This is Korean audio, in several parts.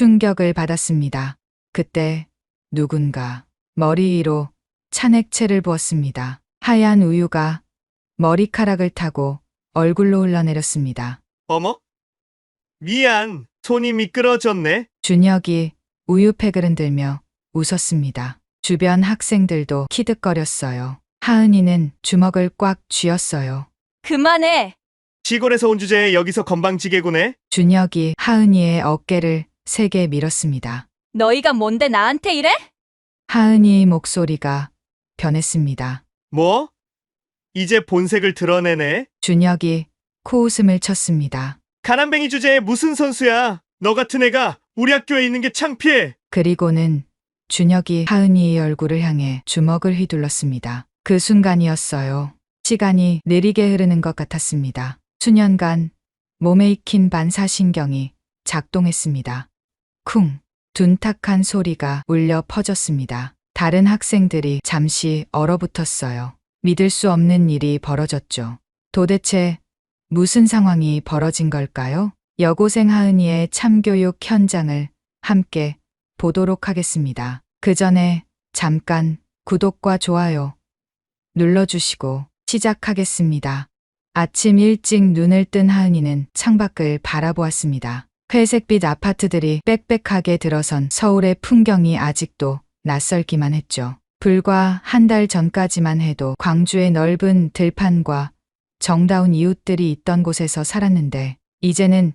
충격을 받았습니다. 그때 누군가 머리 위로 찬액채를 부었습니다. 하얀 우유가 머리카락을 타고 얼굴로 흘러내렸습니다. 어머? 미안. 손이 미끄러졌네. 준혁이 우유팩을 흔들며 웃었습니다. 주변 학생들도 키득거렸어요. 하은이는 주먹을 꽉 쥐었어요. 그만해. 시골에서 온 주제에 여기서 건방지게구네. 준혁이 하은이의 어깨를 세게 밀었습니다. 너희가 뭔데 나한테 이래? 하은이의 목소리가 변했습니다. 뭐? 이제 본색을 드러내네. 준혁이 코웃음을 쳤습니다. 가난뱅이 주제에 무슨 선수야. 너 같은 애가 우리 학교에 있는 게 창피해. 그리고는 준혁이 하은이의 얼굴을 향해 주먹을 휘둘렀습니다. 그 순간이었어요. 시간이 느리게 흐르는 것 같았습니다. 수년간 몸에 익힌 반사신경이 작동했습니다. 쿵! 둔탁한 소리가 울려 퍼졌습니다. 다른 학생들이 잠시 얼어붙었어요. 믿을 수 없는 일이 벌어졌죠. 도대체 무슨 상황이 벌어진 걸까요? 여고생 하은이의 참교육 현장을 함께 보도록 하겠습니다. 그 전에 잠깐 구독과 좋아요 눌러주시고 시작하겠습니다. 아침 일찍 눈을 뜬 하은이는 창밖을 바라보았습니다. 회색빛 아파트들이 빽빽하게 들어선 서울의 풍경이 아직도 낯설기만 했죠. 불과 한 달 전까지만 해도 광주의 넓은 들판과 정다운 이웃들이 있던 곳에서 살았는데 이제는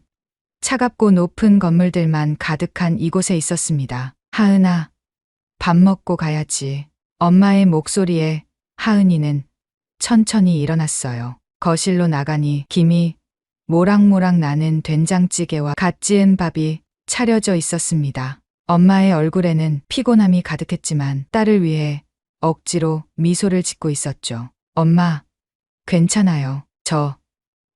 차갑고 높은 건물들만 가득한 이곳에 있었습니다. 하은아, 밥 먹고 가야지. 엄마의 목소리에 하은이는 천천히 일어났어요. 거실로 나가니 김이 모락모락 나는 된장찌개와 갓 지은 밥이 차려져 있었습니다. 엄마의 얼굴에는 피곤함이 가득했지만 딸을 위해 억지로 미소를 짓고 있었죠. 엄마, 괜찮아요. 저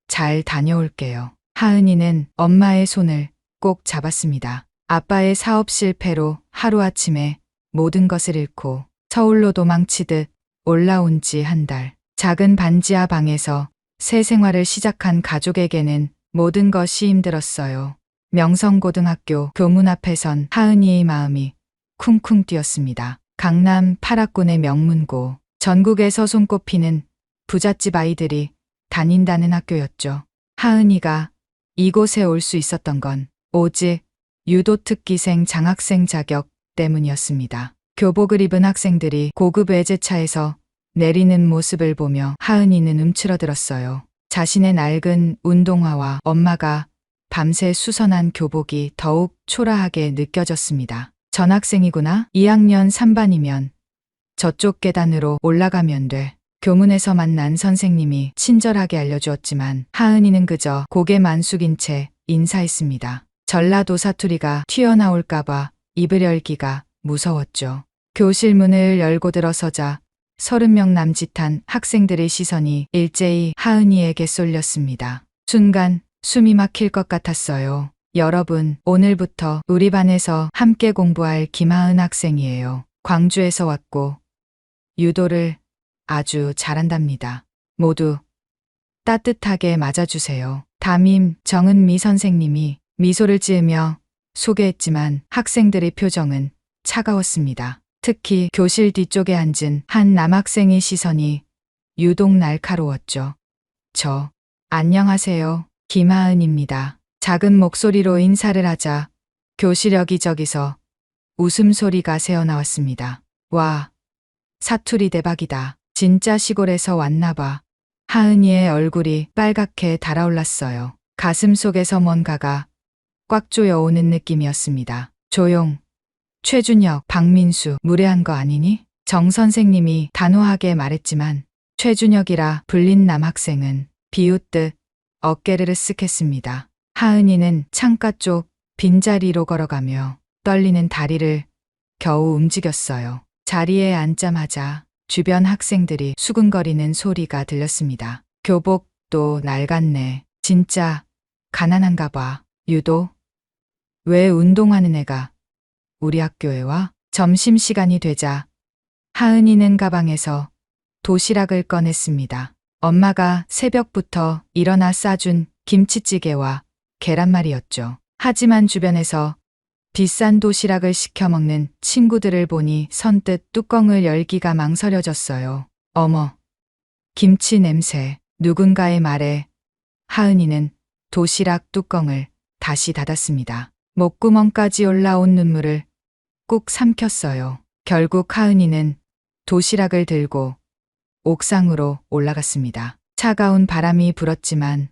잘 다녀올게요. 하은이는 엄마의 손을 꼭 잡았습니다. 아빠의 사업 실패로 하루아침에 모든 것을 잃고 서울로 도망치듯 올라온 지 한 달. 작은 반지하 방에서 새 생활을 시작한 가족에게는 모든 것이 힘들었어요. 명성고등학교 교문 앞에 선 하은이의 마음이 쿵쿵 뛰었습니다. 강남 8학군의 명문고, 전국에서 손꼽히는 부잣집 아이들이 다닌다는 학교였죠. 하은이가 이곳에 올 수 있었던 건 오직 유도특기생 장학생 자격 때문이었습니다. 교복을 입은 학생들이 고급 외제차에서 내리는 모습을 보며 하은이는 움츠러들었어요. 자신의 낡은 운동화와 엄마가 밤새 수선한 교복이 더욱 초라하게 느껴졌습니다. 전학생이구나. 2학년 3반이면 저쪽 계단으로 올라가면 돼. 교문에서 만난 선생님이 친절하게 알려주었지만 하은이는 그저 고개만 숙인 채 인사했습니다. 전라도 사투리가 튀어나올까봐 입을 열기가 무서웠죠. 교실 문을 열고 들어서자 30명 남짓한 학생들의 시선이 일제히 하은이에게 쏠렸습니다. 순간 숨이 막힐 것 같았어요. 여러분, 오늘부터 우리 반에서 함께 공부할 김하은 학생이에요. 광주에서 왔고 유도를 아주 잘한답니다. 모두 따뜻하게 맞아주세요. 담임 정은미 선생님이 미소를 지으며 소개했지만 학생들의 표정은 차가웠습니다. 특히 교실 뒤쪽에 앉은 한 남학생의 시선이 유독 날카로웠죠. 안녕하세요. 김하은입니다. 작은 목소리로 인사를 하자 교실 여기저기서 웃음소리가 새어나왔습니다. 와, 사투리 대박이다. 진짜 시골에서 왔나봐. 하은이의 얼굴이 빨갛게 달아올랐어요. 가슴 속에서 뭔가가 꽉 조여오는 느낌이었습니다. 조용. 최준혁, 박민수, 무례한 거 아니니? 정 선생님이 단호하게 말했지만 최준혁이라 불린 남학생은 비웃듯 어깨를 으쓱했습니다. 하은이는 창가 쪽 빈자리로 걸어가며 떨리는 다리를 겨우 움직였어요. 자리에 앉자마자 주변 학생들이 수근거리는 소리가 들렸습니다. 교복도 낡았네. 진짜 가난한가 봐. 유도? 왜 운동하는 애가 우리 학교에 와? 점심시간이 되자 하은이는 가방에서 도시락을 꺼냈습니다. 엄마가 새벽부터 일어나 싸준 김치찌개와 계란말이였죠. 하지만 주변에서 비싼 도시락을 시켜 먹는 친구들을 보니 선뜻 뚜껑을 열기가 망설여졌어요. 어머, 김치 냄새. 누군가의 말에 하은이는 도시락 뚜껑을 다시 닫았습니다. 목구멍까지 올라온 눈물을 꾹 삼켰어요. 결국 하은이는 도시락을 들고 옥상으로 올라갔습니다. 차가운 바람이 불었지만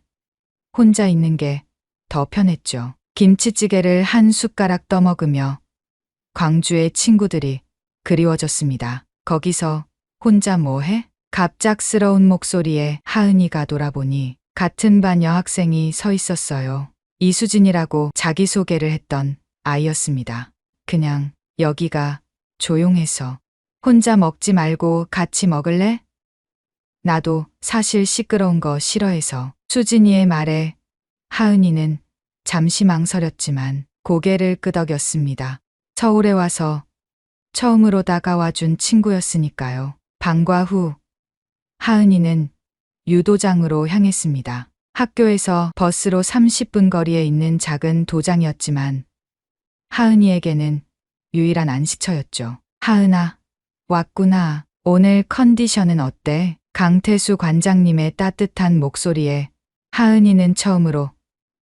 혼자 있는 게 더 편했죠. 김치찌개를 한 숟가락 떠먹으며 광주의 친구들이 그리워졌습니다. 거기서 혼자 뭐해? 갑작스러운 목소리에 하은이가 돌아보니 같은 반 여학생이 서 있었어요. 이수진이라고 자기소개를 했던 아이였습니다. 그냥 여기가 조용해서 혼자 먹지 말고 같이 먹을래? 나도 사실 시끄러운 거 싫어해서. 수진이의 말에 하은이는 잠시 망설였지만 고개를 끄덕였습니다. 서울에 와서 처음으로 다가와 준 친구였으니까요. 방과 후 하은이는 유도장으로 향했습니다. 학교에서 버스로 30분 거리에 있는 작은 도장이었지만 하은이에게는 유일한 안식처였죠. 하은아, 왔구나. 오늘 컨디션은 어때? 강태수 관장님의 따뜻한 목소리에 하은이는 처음으로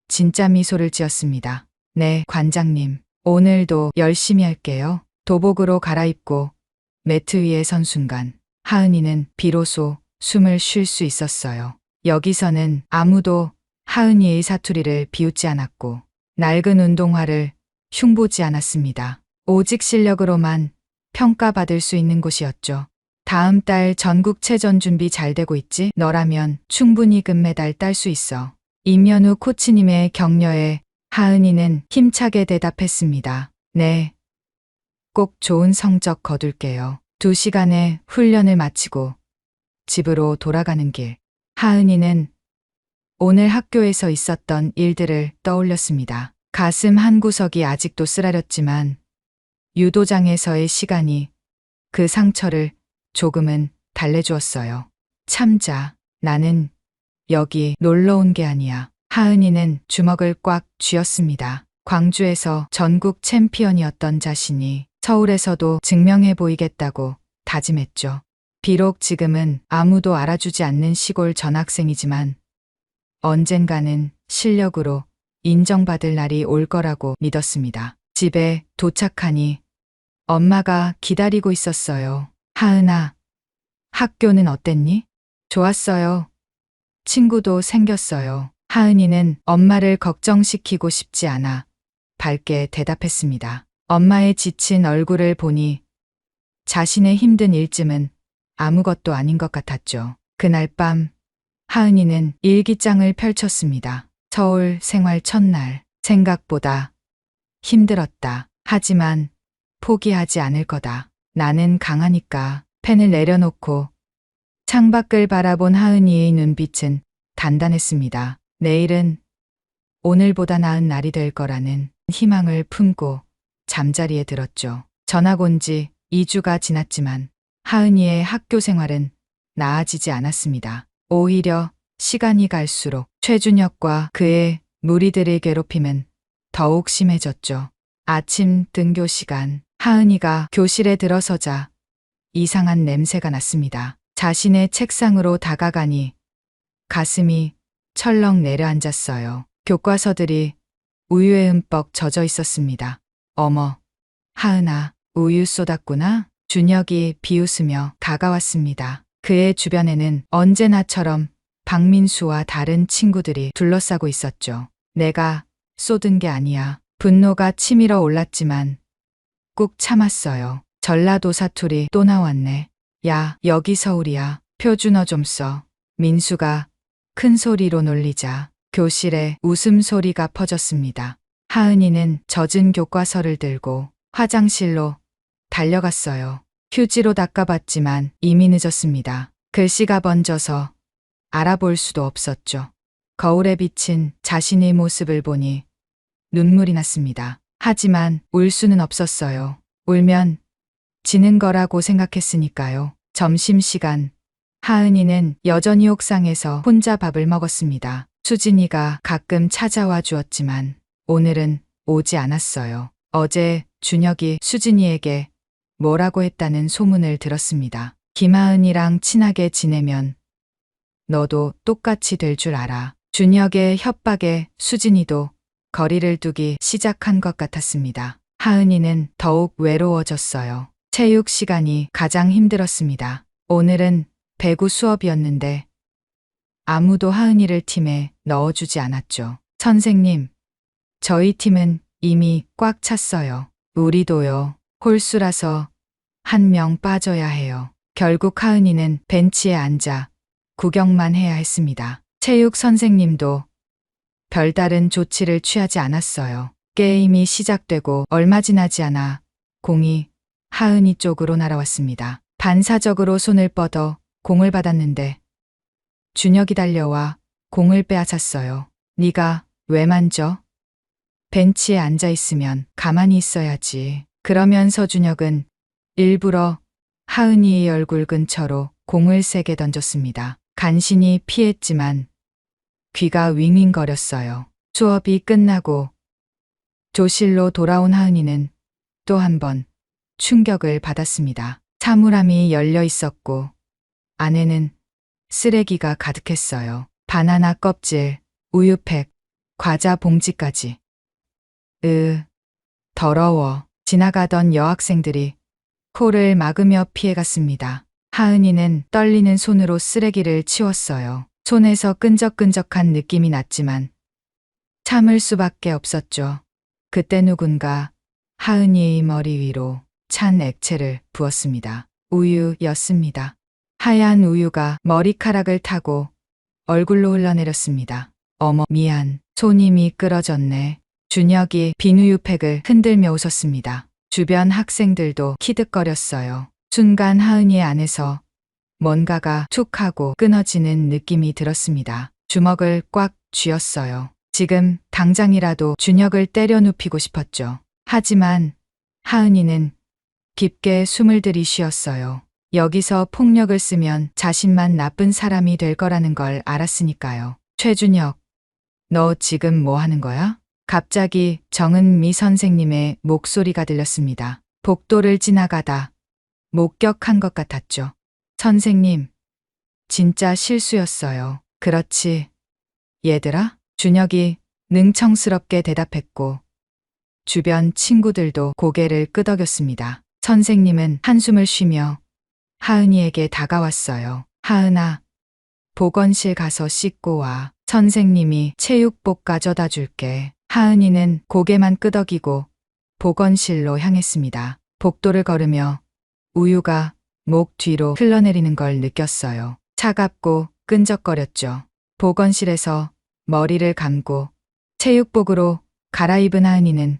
진짜 미소를 지었습니다. 네, 관장님. 오늘도 열심히 할게요. 도복으로 갈아입고 매트 위에 선 순간 하은이는 비로소 숨을 쉴 수 있었어요. 여기서는 아무도 하은이의 사투리를 비웃지 않았고 낡은 운동화를 흉보지 않았습니다. 오직 실력으로만 평가받을 수 있는 곳이었죠. 다음 달 전국체전 준비 잘 되고 있지? 너라면 충분히 금메달 딸 수 있어. 임현우 코치님의 격려에 하은이는 힘차게 대답했습니다. 네. 꼭 좋은 성적 거둘게요. 2시간의 훈련을 마치고 집으로 돌아가는 길. 하은이는 오늘 학교에서 있었던 일들을 떠올렸습니다. 가슴 한구석이 아직도 쓰라렸지만 유도장에서의 시간이 그 상처를 조금은 달래주었어요. 참자, 나는 여기 놀러 온 게 아니야. 하은이는 주먹을 꽉 쥐었습니다. 광주에서 전국 챔피언이었던 자신이 서울에서도 증명해 보이겠다고 다짐했죠. 비록 지금은 아무도 알아주지 않는 시골 전학생이지만 언젠가는 실력으로 인정받을 날이 올 거라고 믿었습니다. 집에 도착하니 엄마가 기다리고 있었어요. 하은아, 학교는 어땠니? 좋았어요. 친구도 생겼어요. 하은이는 엄마를 걱정시키고 싶지 않아 밝게 대답했습니다. 엄마의 지친 얼굴을 보니 자신의 힘든 일쯤은 아무것도 아닌 것 같았죠. 그날 밤 하은이는 일기장을 펼쳤습니다. 서울 생활 첫날, 생각보다 힘들었다. 하지만 포기하지 않을 거다. 나는 강하니까. 펜을 내려놓고 창밖을 바라본 하은이의 눈빛은 단단했습니다. 내일은 오늘보다 나은 날이 될 거라는 희망을 품고 잠자리에 들었죠. 전학 온 지 2주가 지났지만 하은이의 학교 생활은 나아지지 않았습니다. 오히려 시간이 갈수록 최준혁과 그의 무리들의 괴롭힘은 더욱 심해졌죠. 아침 등교 시간, 하은이가 교실에 들어서자 이상한 냄새가 났습니다. 자신의 책상으로 다가가니 가슴이 철렁 내려앉았어요. 교과서들이 우유에 흠뻑 젖어 있었습니다. 어머, 하은아, 우유 쏟았구나? 준혁이 비웃으며 다가왔습니다. 그의 주변에는 언제나처럼 박민수와 다른 친구들이 둘러싸고 있었죠. 내가 쏟은 게 아니야. 분노가 치밀어 올랐지만 꾹 참았어요. 전라도 사투리 또 나왔네. 야, 여기 서울이야. 표준어 좀 써. 민수가 큰 소리로 놀리자 교실에 웃음소리가 퍼졌습니다. 하은이는 젖은 교과서를 들고 화장실로 달려갔어요. 휴지로 닦아봤지만 이미 늦었습니다. 글씨가 번져서 알아볼 수도 없었죠. 거울에 비친 자신의 모습을 보니 눈물이 났습니다. 하지만 울 수는 없었어요. 울면 지는 거라고 생각했으니까요. 점심시간, 하은이는 여전히 옥상에서 혼자 밥을 먹었습니다. 수진이가 가끔 찾아와 주었지만 오늘은 오지 않았어요. 어제 준혁이 수진이에게 뭐라고 했다는 소문을 들었습니다. 김하은이랑 친하게 지내면 너도 똑같이 될 줄 알아. 준혁의 협박에 수진이도 거리를 두기 시작한 것 같았습니다. 하은이는 더욱 외로워졌어요. 체육 시간이 가장 힘들었습니다. 오늘은 배구 수업이었는데 아무도 하은이를 팀에 넣어주지 않았죠. 선생님, 저희 팀은 이미 꽉 찼어요. 우리도요. 홀수라서 한 명 빠져야 해요. 결국 하은이는 벤치에 앉아 구경만 해야 했습니다. 체육 선생님도 별다른 조치를 취하지 않았어요. 게임이 시작되고 얼마 지나지 않아 공이 하은이 쪽으로 날아왔습니다. 반사적으로 손을 뻗어 공을 받았는데 준혁이 달려와 공을 빼앗았어요. 네가 왜 만져? 벤치에 앉아 있으면 가만히 있어야지. 그러면서 준혁은 일부러 하은이의 얼굴 근처로 공을 세게 던졌습니다. 간신히 피했지만 귀가 윙윙거렸어요. 수업이 끝나고 조실로 돌아온 하은이는 또 한 번 충격을 받았습니다. 사물함이 열려 있었고 안에는 쓰레기가 가득했어요. 바나나 껍질, 우유팩, 과자 봉지까지. 더러워. 지나가던 여학생들이 코를 막으며 피해갔습니다. 하은이는 떨리는 손으로 쓰레기를 치웠어요. 손에서 끈적끈적한 느낌이 났지만 참을 수밖에 없었죠. 그때 누군가 하은이의 머리 위로 찬 액체를 부었습니다. 우유였습니다. 하얀 우유가 머리카락을 타고 얼굴로 흘러내렸습니다. 어머, 미안. 손이 미끄러졌네. 준혁이 비누유팩을 흔들며 웃었습니다. 주변 학생들도 키득거렸어요. 순간 하은이의 안에서 뭔가가 툭 하고 끊어지는 느낌이 들었습니다. 주먹을 꽉 쥐었어요. 지금 당장이라도 준혁을 때려 눕히고 싶었죠. 하지만 하은이는 깊게 숨을 들이쉬었어요. 여기서 폭력을 쓰면 자신만 나쁜 사람이 될 거라는 걸 알았으니까요. 최준혁, 너 지금 뭐 하는 거야? 갑자기 정은미 선생님의 목소리가 들렸습니다. 복도를 지나가다 목격한 것 같았죠. 선생님, 진짜 실수였어요. 그렇지. 얘들아? 준혁이 능청스럽게 대답했고 주변 친구들도 고개를 끄덕였습니다. 선생님은 한숨을 쉬며 하은이에게 다가왔어요. 하은아, 보건실 가서 씻고 와. 선생님이 체육복 가져다 줄게. 하은이는 고개만 끄덕이고 보건실로 향했습니다. 복도를 걸으며 우유가 목 뒤로 흘러내리는 걸 느꼈어요. 차갑고 끈적거렸죠. 보건실에서 머리를 감고 체육복으로 갈아입은 하은이는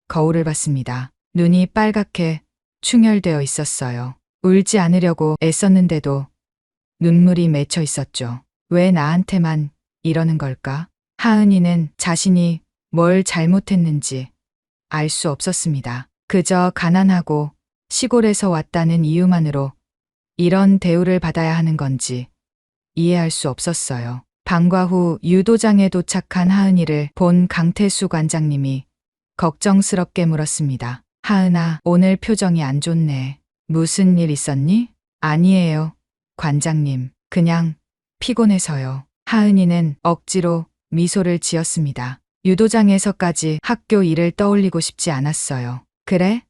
거울을 봤습니다. 눈이 빨갛게 충혈되어 있었어요. 울지 않으려고 애썼는데도 눈물이 맺혀 있었죠. 왜 나한테만 이러는 걸까? 하은이는 자신이 뭘 잘못했는지 알 수 없었습니다. 그저 가난하고 시골에서 왔다는 이유만으로 이런 대우를 받아야 하는 건지 이해할 수 없었어요. 방과 후 유도장에 도착한 하은이를 본 강태수 관장님이 걱정스럽게 물었습니다. 하은아, 오늘 표정이 안 좋네. 무슨 일 있었니? 아니에요, 관장님. 그냥 피곤해서요. 하은이는 억지로 미소를 지었습니다. 유도장에서까지 학교 일을 떠올리고 싶지 않았어요. 그래?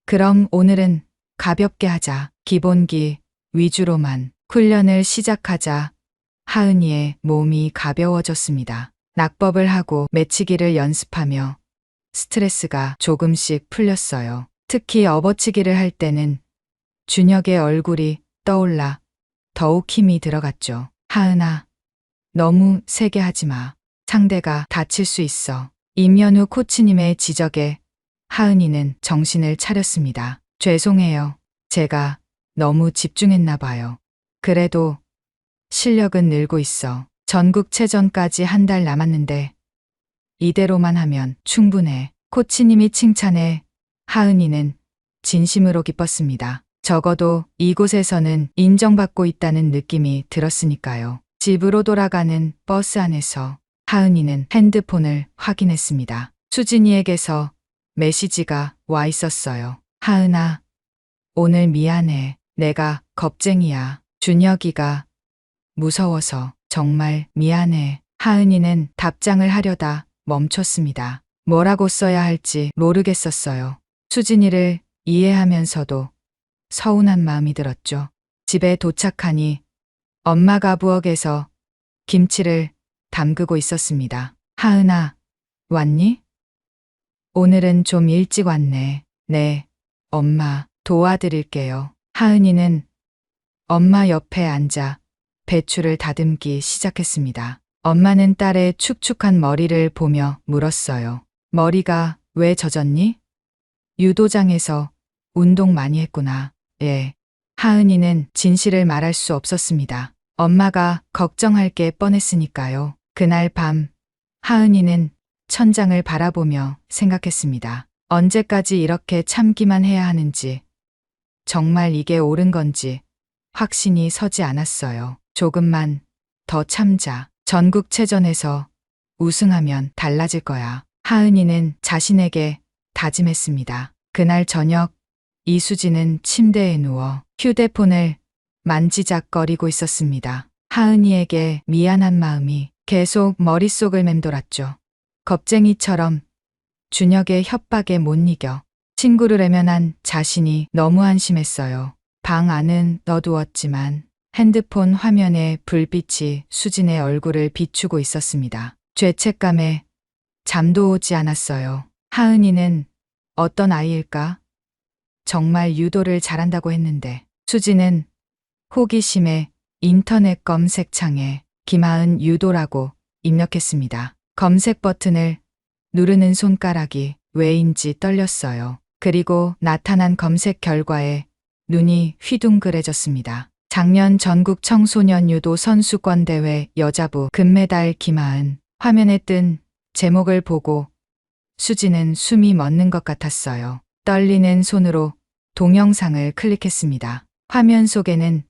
그럼 오늘은 가볍게 하자. 기본기 위주로만. 훈련을 시작하자 하은이의 몸이 가벼워졌습니다. 낙법을 하고 맺히기를 연습하며 스트레스가 조금씩 풀렸어요. 특히 업어치기를 할 때는 준혁의 얼굴이 떠올라 더욱 힘이 들어갔죠. 하은아, 너무 세게 하지 마. 상대가 다칠 수 있어. 임연우 코치님의 지적에 하은이는 정신을 차렸습니다. 죄송해요. 제가 너무 집중했나 봐요. 그래도 실력은 늘고 있어. 전국체전까지 한 달 남았는데 이대로만 하면 충분해. 코치님이 칭찬해 하은이는 진심으로 기뻤습니다. 적어도 이곳에서는 인정받고 있다는 느낌이 들었으니까요. 집으로 돌아가는 버스 안에서 하은이는 핸드폰을 확인했습니다. 수진이에게서 메시지가 와 있었어요. 하은아, 오늘 미안해. 내가 겁쟁이야. 준혁이가 무서워서 정말 미안해. 하은이는 답장을 하려다 멈췄습니다. 뭐라고 써야 할지 모르겠었어요. 수진이를 이해하면서도 서운한 마음이 들었죠. 집에 도착하니 엄마가 부엌에서 김치를 담그고 있었습니다. 하은아, 왔니? 오늘은 좀 일찍 왔네. 네, 엄마, 도와드릴게요. 하은이는 엄마 옆에 앉아 배추를 다듬기 시작했습니다. 엄마는 딸의 축축한 머리를 보며 물었어요. 머리가 왜 젖었니? 유도장에서 운동 많이 했구나. 예. 하은이는 진실을 말할 수 없었습니다. 엄마가 걱정할 게 뻔했으니까요. 그날 밤 하은이는 천장을 바라보며 생각했습니다. 언제까지 이렇게 참기만 해야 하는지, 정말 이게 옳은 건지 확신이 서지 않았어요. 조금만 더 참자. 전국체전에서 우승하면 달라질 거야. 하은이는 자신에게 다짐했습니다. 그날 저녁 이수진은 침대에 누워 휴대폰을 만지작거리고 있었습니다. 하은이에게 미안한 마음이 계속 머릿속을 맴돌았죠. 겁쟁이처럼 준혁의 협박에 못 이겨 친구를 외면한 자신이 너무 한심했어요. 방 안은 어두웠지만 핸드폰 화면에 불빛이 수진의 얼굴을 비추고 있었습니다. 죄책감에 잠도 오지 않았어요. 하은이는 어떤 아이일까? 정말 유도를 잘한다고 했는데. 수진은 호기심에 인터넷 검색창에 김하은 유도라고 입력했습니다. 검색 버튼을 누르는 손가락이 왜인지 떨렸어요. 그리고 나타난 검색 결과에 눈이 휘둥그레졌습니다. 작년 전국 청소년 유도 선수권 대회 여자부 금메달 김하은. 화면에 뜬 제목을 보고 수지는 숨이 멎는 것 같았어요. 떨리는 손으로 동영상을 클릭했습니다. 화면 속에는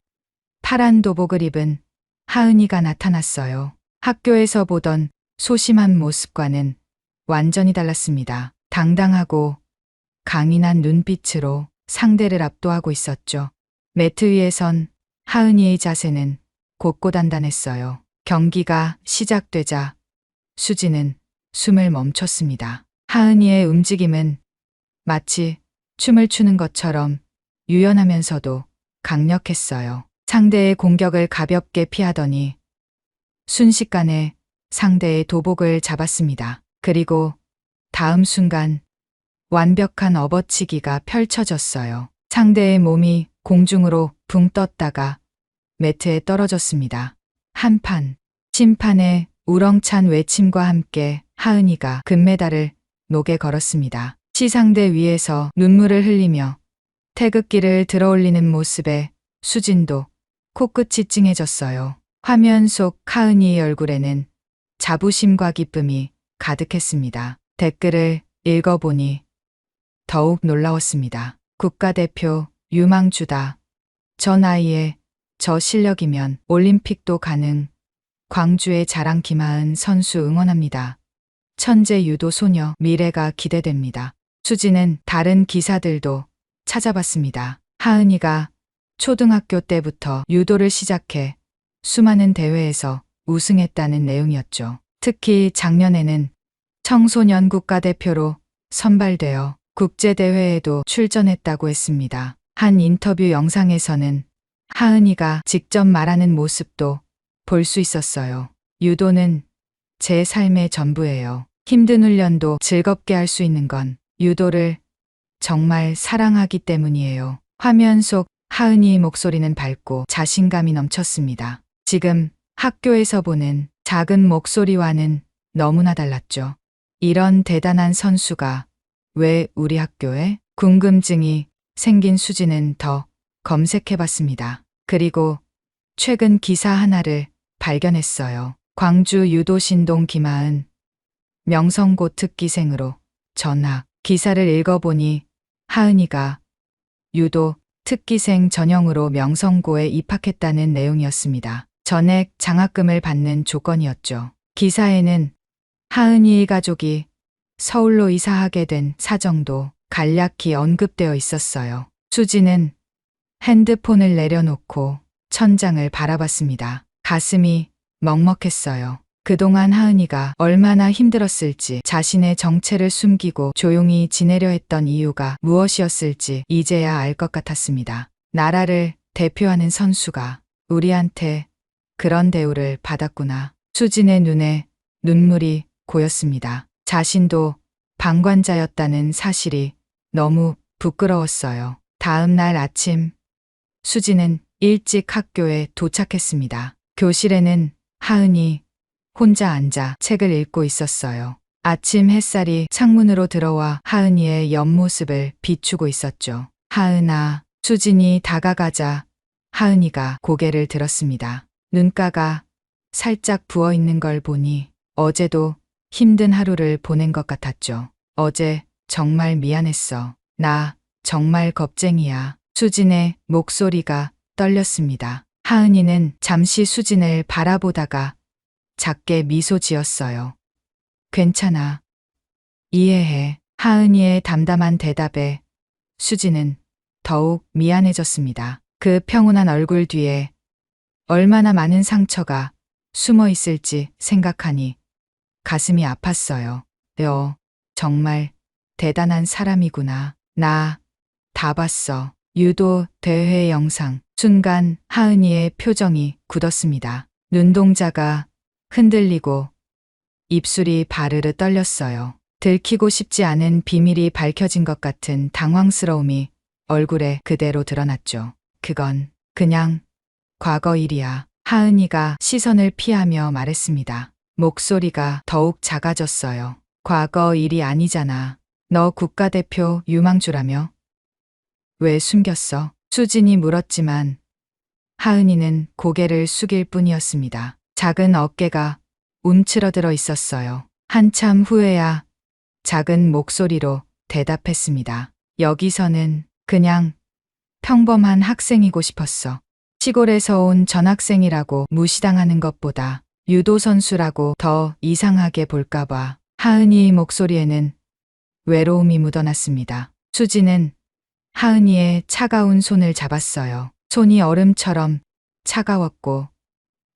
파란 도복을 입은 하은이가 나타났어요. 학교에서 보던 소심한 모습과는 완전히 달랐습니다. 당당하고 강인한 눈빛으로 상대를 압도하고 있었죠. 매트 위에 선 하은이의 자세는 곧고 단단했어요. 경기가 시작되자 수지는 숨을 멈췄습니다. 하은이의 움직임은 마치 춤을 추는 것처럼 유연하면서도 강력했어요. 상대의 공격을 가볍게 피하더니 순식간에 상대의 도복을 잡았습니다. 그리고 다음 순간 완벽한 업어치기가 펼쳐졌어요. 상대의 몸이 공중으로 붕 떴다가 매트에 떨어졌습니다. 한판, 심판의 우렁찬 외침과 함께 하은이가 금메달을 목에 걸었습니다. 시상대 위에서 눈물을 흘리며 태극기를 들어올리는 모습에 수진도 코끝이 찡해졌어요. 화면 속 하은이의 얼굴에는 자부심과 기쁨이 가득했습니다. 댓글을 읽어보니 더욱 놀라웠습니다. 국가대표 유망주다. 저 나이에 저 실력이면 올림픽도 가능. 광주의 자랑 김하은 선수 응원합니다. 천재 유도 소녀 미래가 기대됩니다. 수지는 다른 기사들도 찾아봤습니다. 하은이가 초등학교 때부터 유도를 시작해 수많은 대회에서 우승했다는 내용이었죠. 특히 작년에는 청소년 국가대표로 선발되어 국제대회에도 출전했다고 했습니다. 한 인터뷰 영상에서는 하은이가 직접 말하는 모습도 볼 수 있었어요. 유도는 제 삶의 전부예요. 힘든 훈련도 즐겁게 할 수 있는 건 유도를 정말 사랑하기 때문이에요. 화면 속 하은이의 목소리는 밝고 자신감이 넘쳤습니다. 지금 학교에서 보는 작은 목소리와는 너무나 달랐죠. 이런 대단한 선수가 왜 우리 학교에? 궁금증이 생긴 수지는 더 검색해봤습니다. 그리고 최근 기사 하나를 발견했어요. 광주 유도신동 김하은 명성고 특기생으로 전학. 기사를 읽어보니 하은이가 유도 특기생 전형으로 명성고에 입학했다는 내용이었습니다. 전액 장학금을 받는 조건이었죠. 기사에는 하은이의 가족이 서울로 이사하게 된 사정도 간략히 언급되어 있었어요. 수지는 핸드폰을 내려놓고 천장을 바라봤습니다. 가슴이 먹먹했어요. 그동안 하은이가 얼마나 힘들었을지, 자신의 정체를 숨기고 조용히 지내려 했던 이유가 무엇이었을지 이제야 알 것 같았습니다. 나라를 대표하는 선수가 우리한테 그런 대우를 받았구나. 수진의 눈에 눈물이 고였습니다. 자신도 방관자였다는 사실이 너무 부끄러웠어요. 다음 날 아침, 수진은 일찍 학교에 도착했습니다. 교실에는 하은이 혼자 앉아 책을 읽고 있었어요. 아침 햇살이 창문으로 들어와 하은이의 옆모습을 비추고 있었죠. 하은아, 수진이 다가가자 하은이가 고개를 들었습니다. 눈가가 살짝 부어 있는 걸 보니 어제도 힘든 하루를 보낸 것 같았죠. 어제 정말 미안했어. 나 정말 겁쟁이야. 수진의 목소리가 떨렸습니다. 하은이는 잠시 수진을 바라보다가 작게 미소 지었어요. 괜찮아. 이해해. 하은이의 담담한 대답에 수진은 더욱 미안해졌습니다. 그 평온한 얼굴 뒤에 얼마나 많은 상처가 숨어 있을지 생각하니 가슴이 아팠어요. 너 정말 대단한 사람이구나. 나 다 봤어. 유도 대회 영상. 순간 하은이의 표정이 굳었습니다. 눈동자가 흔들리고 입술이 바르르 떨렸어요. 들키고 싶지 않은 비밀이 밝혀진 것 같은 당황스러움이 얼굴에 그대로 드러났죠. 그건 그냥 과거 일이야. 하은이가 시선을 피하며 말했습니다. 목소리가 더욱 작아졌어요. 과거 일이 아니잖아. 너 국가대표 유망주라며? 왜 숨겼어? 수진이 물었지만 하은이는 고개를 숙일 뿐이었습니다. 작은 어깨가 움츠러들어 있었어요. 한참 후에야 작은 목소리로 대답했습니다. 여기서는 그냥 평범한 학생이고 싶었어. 시골에서 온 전학생이라고 무시당하는 것보다 유도 선수라고 더 이상하게 볼까봐. 하은이의 목소리에는 외로움이 묻어났습니다. 수지는 하은이의 차가운 손을 잡았어요. 손이 얼음처럼 차가웠고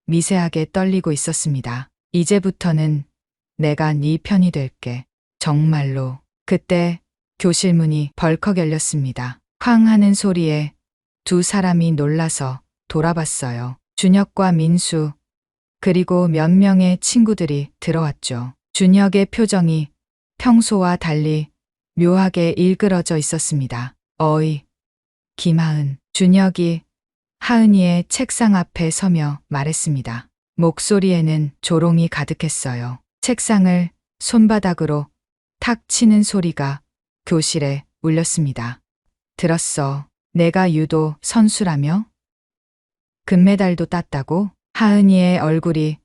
미세하게 떨리고 있었습니다. 이제부터는 내가 네 편이 될게. 정말로. 그때 교실 문이 벌컥 열렸습니다. 쾅 하는 소리에 두 사람이 놀라서 돌아봤어요. 준혁과 민수, 그리고 몇 명의 친구들이 들어왔죠. 준혁의 표정이 평소와 달리 묘하게 일그러져 있었습니다. 어이, 김하은. 준혁이 하은이의 책상 앞에 서며 말했습니다. 목소리에는 조롱이 가득했어요. 책상을 손바닥으로 탁 치는 소리가 교실에 울렸습니다. 들었어. 내가 유도 선수라며? 금메달도 땄다고? 하은이의 얼굴이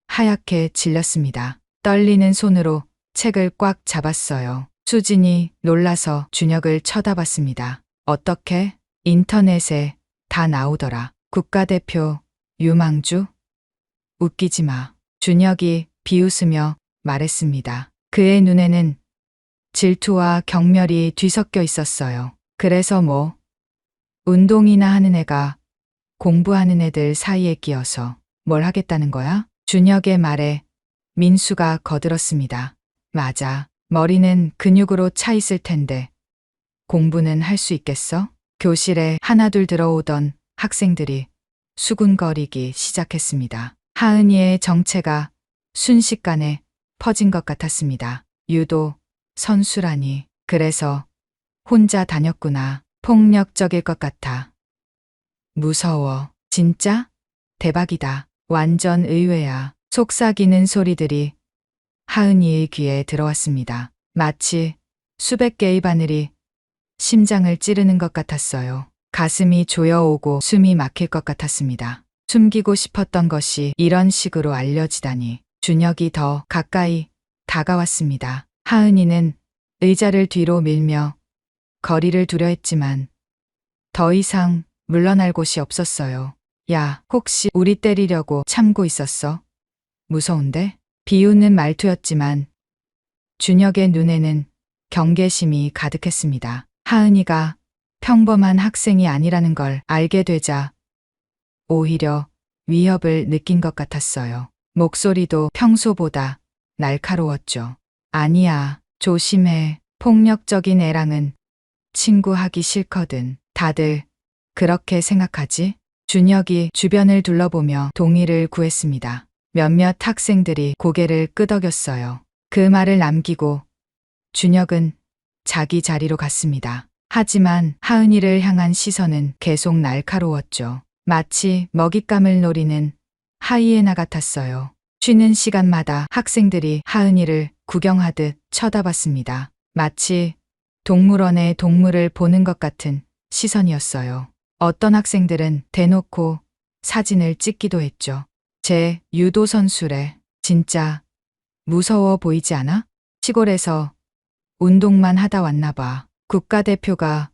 하얗게 질렸습니다. 떨리는 손으로 책을 꽉 잡았어요. 수진이 놀라서 준혁을 쳐다봤습니다. 어떻게? 인터넷에 다 나오더라. 국가대표 유망주? 웃기지 마. 준혁이 비웃으며 말했습니다. 그의 눈에는 질투와 경멸이 뒤섞여 있었어요. 그래서 뭐? 운동이나 하는 애가 공부하는 애들 사이에 끼어서 뭘 하겠다는 거야? 준혁의 말에 민수가 거들었습니다. 맞아. 머리는 근육으로 차 있을 텐데 공부는 할 수 있겠어? 교실에 하나둘 들어오던 학생들이 수군거리기 시작했습니다. 하은이의 정체가 순식간에 퍼진 것 같았습니다. 유도 선수라니. 그래서 혼자 다녔구나. 폭력적일 것 같아. 무서워. 진짜? 대박이다. 완전 의외야. 속삭이는 소리들이 하은이의 귀에 들어왔습니다. 마치 수백 개의 바늘이 심장을 찌르는 것 같았어요. 가슴이 조여오고 숨이 막힐 것 같았습니다. 숨기고 싶었던 것이 이런 식으로 알려지다니. 준혁이 더 가까이 다가왔습니다. 하은이는 의자를 뒤로 밀며 거리를 두려 했지만 더 이상 물러날 곳이 없었어요. 야, 혹시 우리 때리려고 참고 있었어? 무서운데? 비웃는 말투였지만 준혁의 눈에는 경계심이 가득했습니다. 하은이가 평범한 학생이 아니라는 걸 알게 되자 오히려 위협을 느낀 것 같았어요. 목소리도 평소보다 날카로웠죠. 아니야, 조심해. 폭력적인 애랑은 친구하기 싫거든. 다들 그렇게 생각하지? 준혁이 주변을 둘러보며 동의를 구했습니다. 몇몇 학생들이 고개를 끄덕였어요. 그 말을 남기고 준혁은 자기 자리로 갔습니다. 하지만 하은이를 향한 시선은 계속 날카로웠죠. 마치 먹잇감을 노리는 하이에나 같았어요. 쉬는 시간마다 학생들이 하은이를 구경하듯 쳐다봤습니다. 마치 동물원의 동물을 보는 것 같은 시선이었어요. 어떤 학생들은 대놓고 사진을 찍기도 했죠. 제 유도 선수래. 진짜 무서워 보이지 않아? 시골에서 운동만 하다 왔나 봐. 국가대표가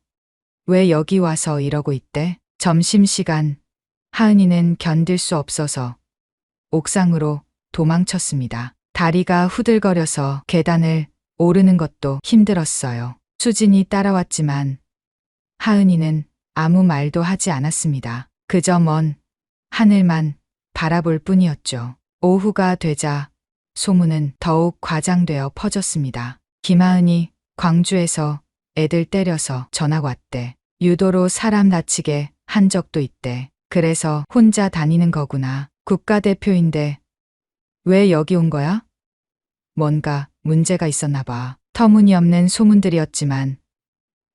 왜 여기 와서 이러고 있대? 점심시간 하은이는 견딜 수 없어서 옥상으로 도망쳤습니다. 다리가 후들거려서 계단을 오르는 것도 힘들었어요. 수진이 따라왔지만 하은이는 아무 말도 하지 않았습니다. 그저 먼 하늘만 바라볼 뿐이었죠. 오후가 되자 소문은 더욱 과장되어 퍼졌습니다. 김하은이 광주에서 애들 때려서 전학 왔대. 유도로 사람 다치게 한 적도 있대. 그래서 혼자 다니는 거구나. 국가대표인데 왜 여기 온 거야? 뭔가 문제가 있었나 봐. 터무니없는 소문들이었지만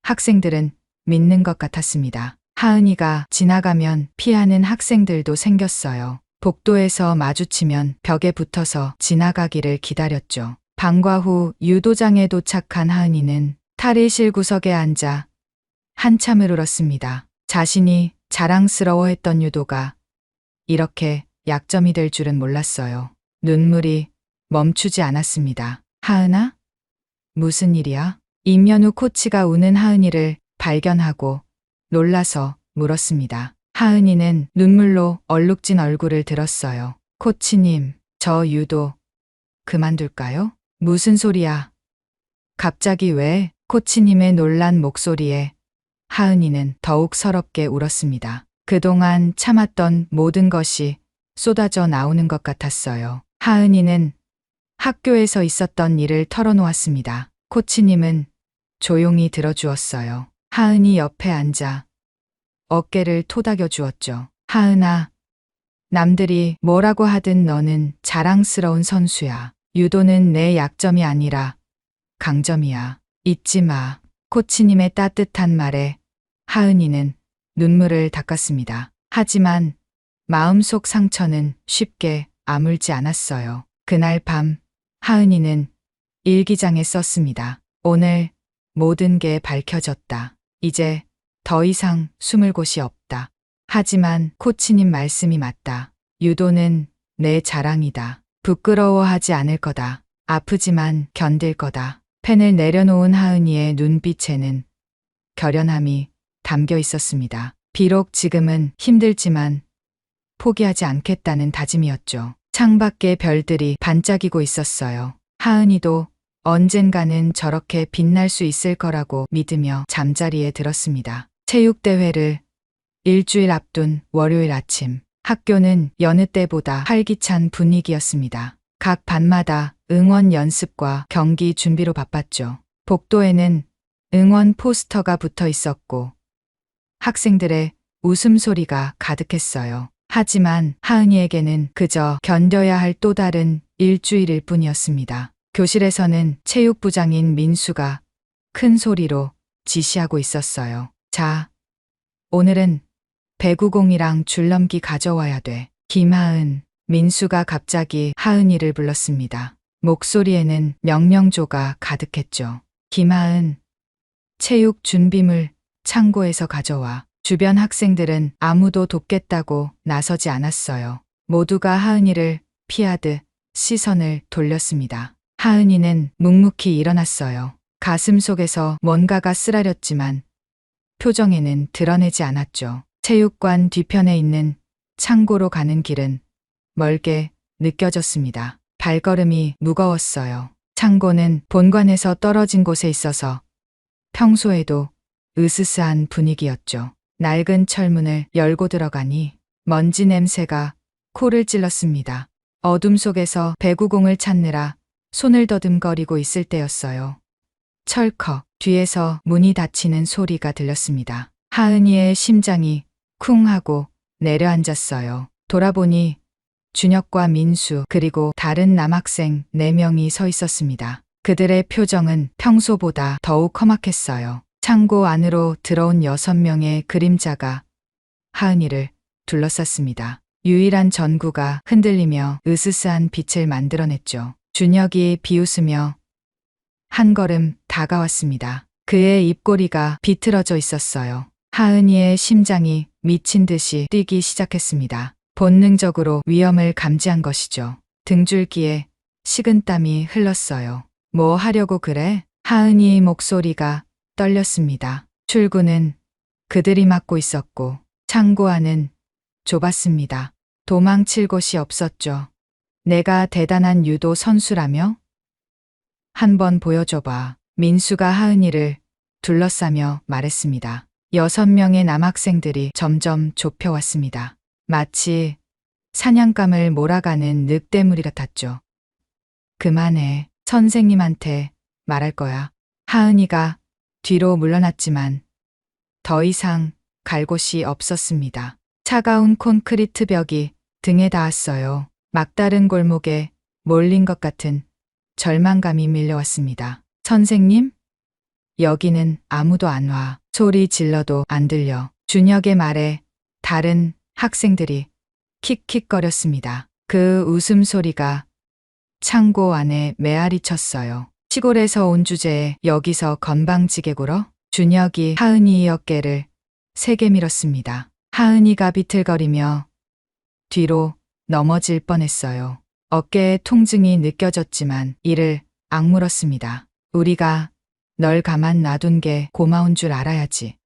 학생들은 믿는 것 같았습니다. 하은이가 지나가면 피하는 학생들도 생겼어요. 복도에서 마주치면 벽에 붙어서 지나가기를 기다렸죠. 방과 후 유도장에 도착한 하은이는 탈의실 구석에 앉아 한참을 울었습니다. 자신이 자랑스러워했던 유도가 이렇게 약점이 될 줄은 몰랐어요. 눈물이 멈추지 않았습니다. 하은아? 무슨 일이야? 임연우 코치가 우는 하은이를 발견하고 놀라서 물었습니다. 하은이는 눈물로 얼룩진 얼굴을 들었어요. 코치님, 저 유도 그만둘까요? 무슨 소리야? 갑자기 왜? 코치님의 놀란 목소리에 하은이는 더욱 서럽게 울었습니다. 그동안 참았던 모든 것이 쏟아져 나오는 것 같았어요. 하은이는 학교에서 있었던 일을 털어놓았습니다. 코치님은 조용히 들어주었어요. 하은이 옆에 앉아 어깨를 토닥여 주었죠. 하은아, 남들이 뭐라고 하든 너는 자랑스러운 선수야. 유도는 내 약점이 아니라 강점이야. 잊지 마. 코치님의 따뜻한 말에 하은이는 눈물을 닦았습니다. 하지만 마음속 상처는 쉽게 아물지 않았어요. 그날 밤 하은이는 일기장에 썼습니다. 오늘 모든 게 밝혀졌다. 이제 더 이상 숨을 곳이 없다. 하지만 코치님 말씀이 맞다. 유도는 내 자랑이다. 부끄러워하지 않을 거다. 아프지만 견딜 거다. 펜을 내려놓은 하은이의 눈빛에는 결연함이 담겨 있었습니다. 비록 지금은 힘들지만 포기하지 않겠다는 다짐이었죠. 창밖에 별들이 반짝이고 있었어요. 하은이도 언젠가는 저렇게 빛날 수 있을 거라고 믿으며 잠자리에 들었습니다. 체육대회를 일주일 앞둔 월요일 아침, 학교는 여느 때보다 활기찬 분위기였습니다. 각 반마다 응원 연습과 경기 준비로 바빴죠. 복도에는 응원 포스터가 붙어 있었고 학생들의 웃음소리가 가득했어요. 하지만 하은이에게는 그저 견뎌야 할 또 다른 일주일일 뿐이었습니다. 교실에서는 체육부장인 민수가 큰 소리로 지시하고 있었어요. 자, 오늘은 배구공이랑 줄넘기 가져와야 돼. 김하은, 민수가 갑자기 하은이를 불렀습니다. 목소리에는 명령조가 가득했죠. 김하은, 체육 준비물 창고에서 가져와. 주변 학생들은 아무도 돕겠다고 나서지 않았어요. 모두가 하은이를 피하듯 시선을 돌렸습니다. 하은이는 묵묵히 일어났어요. 가슴 속에서 뭔가가 쓰라렸지만 표정에는 드러내지 않았죠. 체육관 뒤편에 있는 창고로 가는 길은 멀게 느껴졌습니다. 발걸음이 무거웠어요. 창고는 본관에서 떨어진 곳에 있어서 평소에도 으스스한 분위기였죠. 낡은 철문을 열고 들어가니 먼지 냄새가 코를 찔렀습니다. 어둠 속에서 배구공을 찾느라 손을 더듬거리고 있을 때였어요. 철컥 뒤에서 문이 닫히는 소리가 들렸습니다. 하은이의 심장이 쿵 하고 내려앉았어요. 돌아보니 준혁과 민수 그리고 다른 남학생 4명이 서 있었습니다. 그들의 표정은 평소보다 더욱 험악했어요. 창고 안으로 들어온 6명의 그림자가 하은이를 둘러쌌습니다. 유일한 전구가 흔들리며 으스스한 빛을 만들어냈죠. 준혁이 비웃으며 한 걸음 다가왔습니다. 그의 입꼬리가 비틀어져 있었어요. 하은이의 심장이 미친 듯이 뛰기 시작했습니다. 본능적으로 위험을 감지한 것이죠. 등줄기에 식은땀이 흘렀어요. 뭐 하려고 그래? 하은이의 목소리가 떨렸습니다. 출구는 그들이 막고 있었고 창고 안은 좁았습니다. 도망칠 곳이 없었죠. 내가 대단한 유도 선수라며? 한번 보여줘봐. 민수가 하은이를 둘러싸며 말했습니다. 6명의 남학생들이 점점 좁혀왔습니다. 마치 사냥감을 몰아가는 늑대무리 같았죠. 그만해. 선생님한테 말할 거야. 하은이가 뒤로 물러났지만 더 이상 갈 곳이 없었습니다. 차가운 콘크리트 벽이 등에 닿았어요. 막다른 골목에 몰린 것 같은 절망감이 밀려왔습니다. 선생님? 여기는 아무도 안 와. 소리 질러도 안 들려. 준혁의 말에 다른 학생들이 킥킥거렸습니다. 그 웃음소리가 창고 안에 메아리 쳤어요. 시골에서 온 주제에 여기서 건방지게 굴어? 준혁이 하은이의 어깨를 세게 밀었습니다. 하은이가 비틀거리며 뒤로 넘어질 뻔했어요. 어깨에 통증이 느껴졌지만 이를 악물었습니다. 우리가 널 가만 놔둔 게 고마운 줄 알아야지.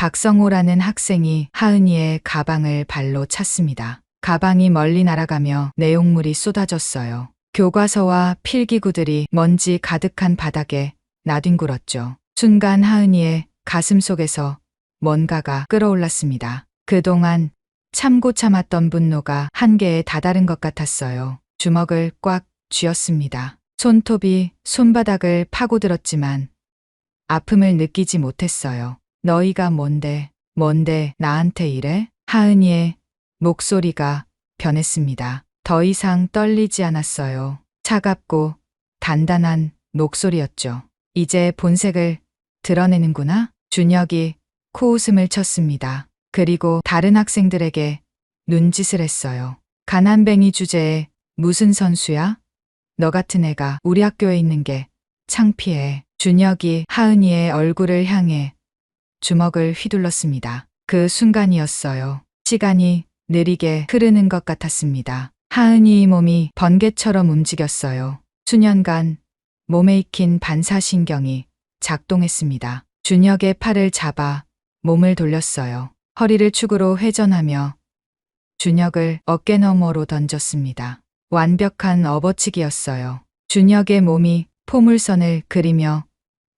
박성호라는 학생이 하은이의 가방을 발로 찼습니다. 가방이 멀리 날아가며 내용물이 쏟아졌어요. 교과서와 필기구들이 먼지 가득한 바닥에 나뒹굴었죠. 순간 하은이의 가슴 속에서 뭔가가 끌어올랐습니다. 그동안 참고 참았던 분노가 한계에 다다른 것 같았어요. 주먹을 꽉 쥐었습니다. 손톱이 손바닥을 파고들었지만 아픔을 느끼지 못했어요. 너희가 뭔데 나한테 이래? 하은이의 목소리가 변했습니다. 더 이상 떨리지 않았어요. 차갑고 단단한 목소리였죠. 이제 본색을 드러내는구나? 준혁이 코웃음을 쳤습니다. 그리고 다른 학생들에게 눈짓을 했어요. 가난뱅이 주제에 무슨 선수야? 너 같은 애가 우리 학교에 있는 게 창피해. 준혁이 하은이의 얼굴을 향해 주먹을 휘둘렀습니다. 그 순간이었어요. 시간이 느리게 흐르는 것 같았습니다. 하은이의 몸이 번개처럼 움직였어요. 수년간 몸에 익힌 반사신경이 작동했습니다. 준혁의 팔을 잡아 몸을 돌렸어요. 허리를 축으로 회전하며 준혁을 어깨 너머로 던졌습니다. 완벽한 업어치기였어요. 준혁의 몸이 포물선을 그리며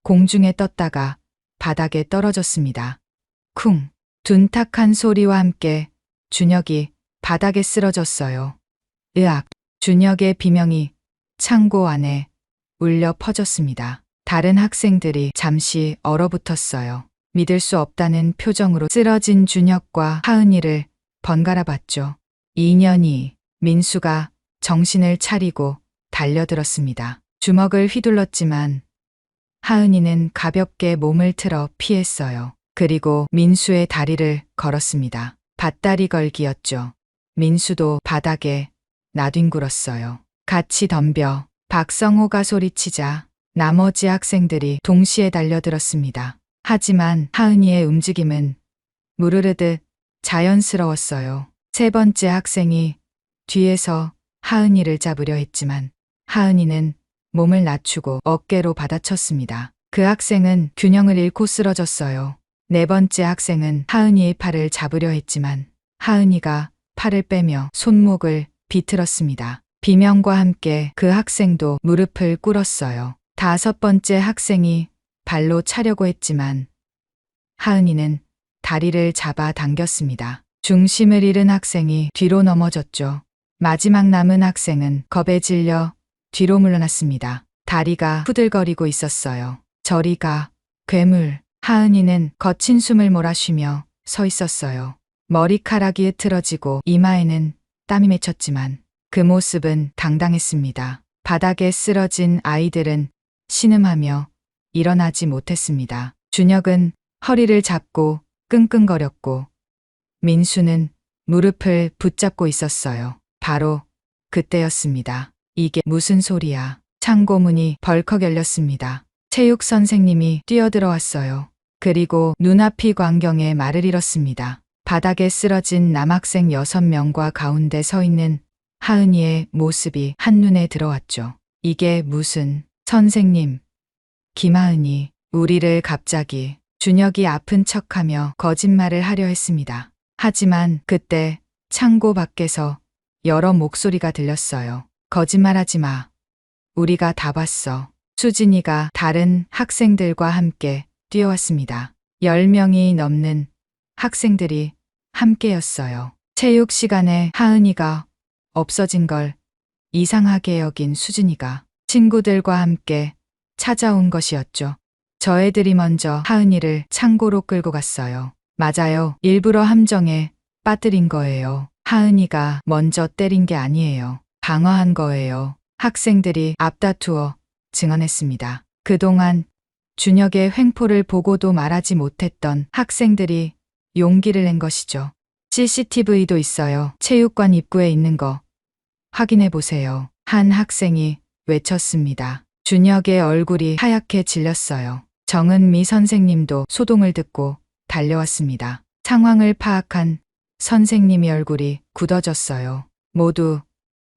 공중에 떴다가 바닥에 떨어졌습니다. 쿵! 둔탁한 소리와 함께 준혁이 바닥에 쓰러졌어요. 으악! 준혁의 비명이 창고 안에 울려 퍼졌습니다. 다른 학생들이 잠시 얼어붙었어요. 믿을 수 없다는 표정으로 쓰러진 준혁과 하은이를 번갈아 봤죠. 2년이 민수가 정신을 차리고 달려들었습니다. 주먹을 휘둘렀지만 하은이는 가볍게 몸을 틀어 피했어요. 그리고 민수의 다리를 걸었습니다. 밭다리 걸기였죠. 민수도 바닥에 나뒹굴었어요. 같이 덤벼. 박성호가 소리치자 나머지 학생들이 동시에 달려들었습니다. 하지만 하은이의 움직임은 무르르듯 자연스러웠어요. 3번째 학생이 뒤에서 하은이를 잡으려 했지만 하은이는 몸을 낮추고 어깨로 받아쳤습니다. 그 학생은 균형을 잃고 쓰러졌어요. 4번째 학생은 하은이의 팔을 잡으려 했지만 하은이가 팔을 빼며 손목을 비틀었습니다. 비명과 함께 그 학생도 무릎을 꿇었어요. 5번째 학생이 발로 차려고 했지만 하은이는 다리를 잡아 당겼습니다. 중심을 잃은 학생이 뒤로 넘어졌죠. 마지막 남은 학생은 겁에 질려 뒤로 물러났습니다. 다리가 후들거리고 있었어요. 저리 가, 괴물. 하은이는 거친 숨을 몰아쉬며 서 있었어요. 머리카락이 흐트러지고 이마에는 땀이 맺혔지만 그 모습은 당당했습니다. 바닥에 쓰러진 아이들은 신음하며 일어나지 못했습니다. 준혁은 허리를 잡고 끙끙거렸고 민수는 무릎을 붙잡고 있었어요. 바로 그때였습니다. 이게 무슨 소리야? 창고문이 벌컥 열렸습니다. 체육 선생님이 뛰어들어왔어요. 그리고 눈앞이 광경에 말을 잃었습니다. 바닥에 쓰러진 남학생 6명과 가운데 서 있는 하은이의 모습이 한눈에 들어왔죠. 이게 무슨... 선생님, 김하은이 우리를 갑자기... 준혁이 아픈 척하며 거짓말을 하려 했습니다. 하지만 그때 창고 밖에서 여러 목소리가 들렸어요. 거짓말하지 마. 우리가 다 봤어. 수진이가 다른 학생들과 함께 뛰어왔습니다. 10명이 넘는 학생들이 함께였어요. 체육 시간에 하은이가 없어진 걸 이상하게 여긴 수진이가 친구들과 함께 찾아온 것이었죠. 저 애들이 먼저 하은이를 창고로 끌고 갔어요. 맞아요. 일부러 함정에 빠뜨린 거예요. 하은이가 먼저 때린 게 아니에요. 방어한 거예요. 학생들이 앞다투어 증언했습니다. 그동안 준혁의 횡포를 보고도 말하지 못했던 학생들이 용기를 낸 것이죠. CCTV도 있어요. 체육관 입구에 있는 거 확인해 보세요. 한 학생이 외쳤습니다. 준혁의 얼굴이 하얗게 질렸어요. 정은미 선생님도 소동을 듣고 달려왔습니다. 상황을 파악한 선생님의 얼굴이 굳어졌어요. 모두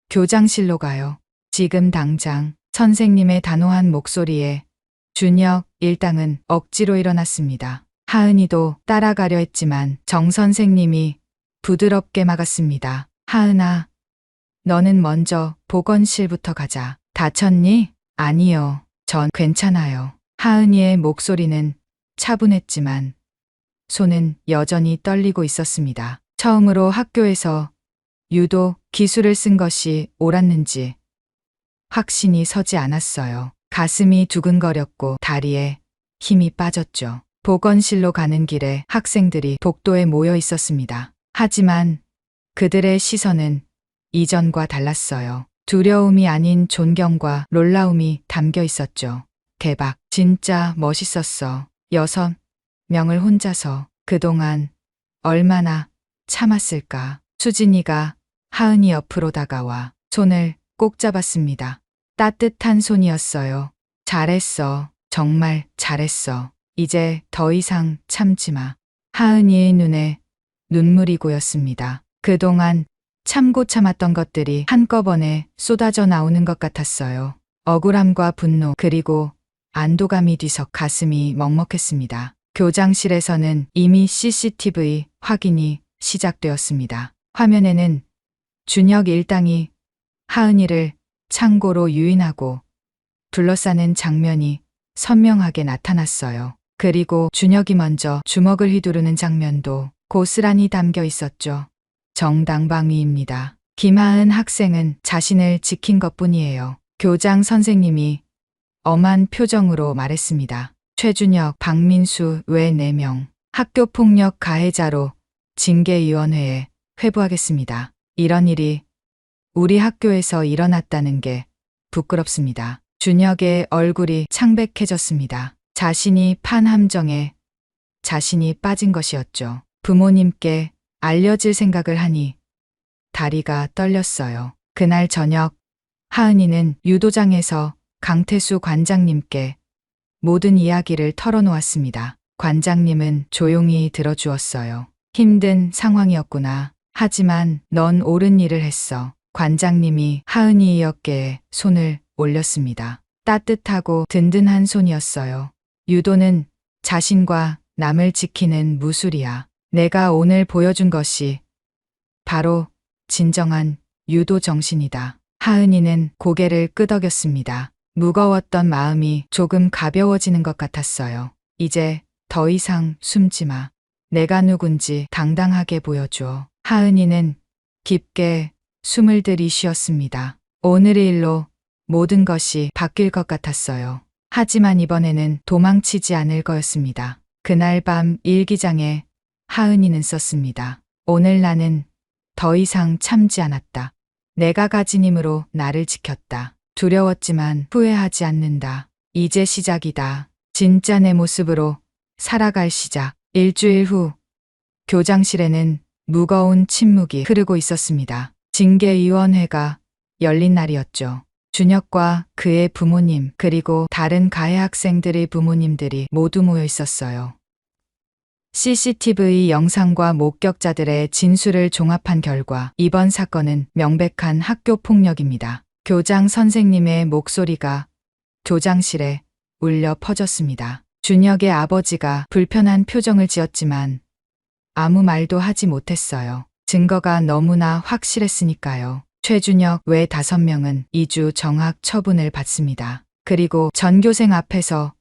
교장실로 가요. 지금 당장. 선생님의 단호한 목소리에 준혁 일당은 억지로 일어났습니다. 하은이도 따라가려 했지만 정 선생님이 부드럽게 막았습니다. 하은아, 너는 먼저 보건실부터 가자. 다쳤니? 아니요. 전 괜찮아요. 하은이의 목소리는 차분했지만 손은 여전히 떨리고 있었습니다. 처음으로 학교에서 유도 기술을 쓴 것이 옳았는지 확신이 서지 않았어요. 가슴이 두근거렸고 다리에 힘이 빠졌죠. 보건실로 가는 길에 학생들이 복도에 모여 있었습니다. 하지만 그들의 시선은 이전과 달랐어요. 두려움이 아닌 존경과 놀라움이 담겨 있었죠. 대박, 진짜 멋있었어. 6명을 혼자서 그동안 얼마나 참았을까. 수진이가 하은이 옆으로 다가와 손을 꼭 잡았습니다. 따뜻한 손이었어요. 잘했어. 정말 잘했어. 이제 더 이상 참지 마. 하은이의 눈에 눈물이 고였습니다. 그동안 참고 참았던 것들이 한꺼번에 쏟아져 나오는 것 같았어요. 억울함과 분노 그리고 안도감이 뒤섞 가슴이 먹먹했습니다. 교장실에서는 이미 CCTV 확인이 시작되었습니다. 화면에는 준혁 일당이 하은이를 창고로 유인하고 둘러싸는 장면이 선명하게 나타났어요. 그리고 준혁이 먼저 주먹을 휘두르는 장면도 고스란히 담겨 있었죠. 정당방위입니다. 김하은 학생은 자신을 지킨 것뿐이에요. 교장 선생님이 엄한 표정으로 말했습니다. 최준혁, 박민수 외 4명 학교폭력 가해자로 징계위원회에 회부하겠습니다. 이런 일이 우리 학교에서 일어났다는 게 부끄럽습니다. 준혁의 얼굴이 창백해졌습니다. 자신이 판 함정에 자신이 빠진 것이었죠. 부모님께 알려질 생각을 하니 다리가 떨렸어요. 그날 저녁 하은이는 유도장에서 강태수 관장님께 모든 이야기를 털어놓았습니다. 관장님은 조용히 들어주었어요. 힘든 상황이었구나. 하지만 넌 옳은 일을 했어. 관장님이 하은이의 어깨에 손을 올렸습니다. 따뜻하고 든든한 손이었어요. 유도는 자신과 남을 지키는 무술이야. 내가 오늘 보여준 것이 바로 진정한 유도 정신이다. 하은이는 고개를 끄덕였습니다. 무거웠던 마음이 조금 가벼워지는 것 같았어요. 이제 더 이상 숨지 마. 내가 누군지 당당하게 보여줘. 하은이는 깊게 숨을 들이쉬었습니다. 오늘의 일로 모든 것이 바뀔 것 같았어요. 하지만 이번에는 도망치지 않을 거였습니다. 그날 밤 일기장에 하은이는 썼습니다. 오늘 나는 더 이상 참지 않았다. 내가 가진 힘으로 나를 지켰다. 두려웠지만 후회하지 않는다. 이제 시작이다. 진짜 내 모습으로 살아갈 시작. 일주일 후 교장실에는 무거운 침묵이 흐르고 있었습니다. 징계위원회가 열린 날이었죠. 준혁과 그의 부모님 그리고 다른 가해 학생들의 부모님들이 모두 모여 있었어요. CCTV 영상과 목격자들의 진술을 종합한 결과 이번 사건은 명백한 학교 폭력입니다. 교장 선생님의 목소리가 교장실에 울려 퍼졌습니다. 준혁의 아버지가 불편한 표정을 지었지만 아무 말도 하지 못했어요. 증거가 너무나 확실했으니까요. 최준혁 외 5명은 2주 정학 처분을 받습니다. 그리고 전교생 앞에서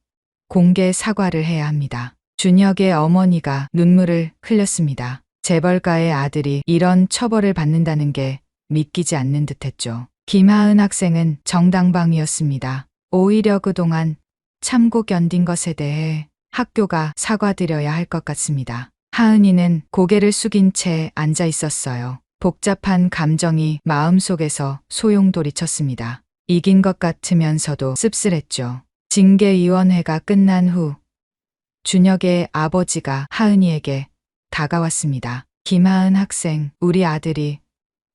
공개 사과를 해야 합니다. 준혁의 어머니가 눈물을 흘렸습니다. 재벌가의 아들이 이런 처벌을 받는다는 게 믿기지 않는 듯했죠. 김하은 학생은 정당방위였습니다. 오히려 그동안 참고 견딘 것에 대해 학교가 사과드려야 할 것 같습니다. 하은이는 고개를 숙인 채 앉아 있었어요. 복잡한 감정이 마음속에서 소용돌이쳤습니다. 이긴 것 같으면서도 씁쓸했죠. 징계위원회가 끝난 후 준혁의 아버지가 하은이에게 다가왔습니다. 김하은 학생, 우리 아들이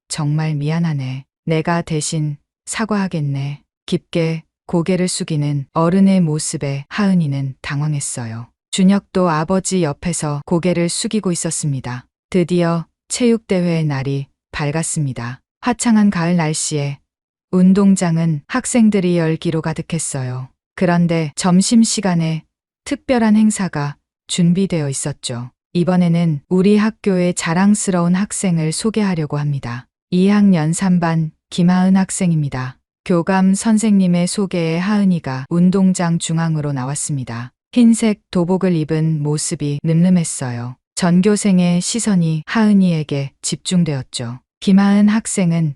정말 미안하네. 내가 대신 사과하겠네. 깊게 고개를 숙이는 어른의 모습에 하은이는 당황했어요. 준혁도 아버지 옆에서 고개를 숙이고 있었습니다. 드디어 체육대회의 날이 밝았습니다. 화창한 가을 날씨에 운동장은 학생들이 열기로 가득했어요. 그런데 점심시간에 특별한 행사가 준비되어 있었죠. 이번에는 우리 학교의 자랑스러운 학생을 소개하려고 합니다. 2학년 3반 김하은 학생입니다. 교감 선생님의 소개에 하은이가 운동장 중앙으로 나왔습니다. 흰색 도복을 입은 모습이 늠름했어요. 전교생의 시선이 하은이에게 집중되었죠. 김하은 학생은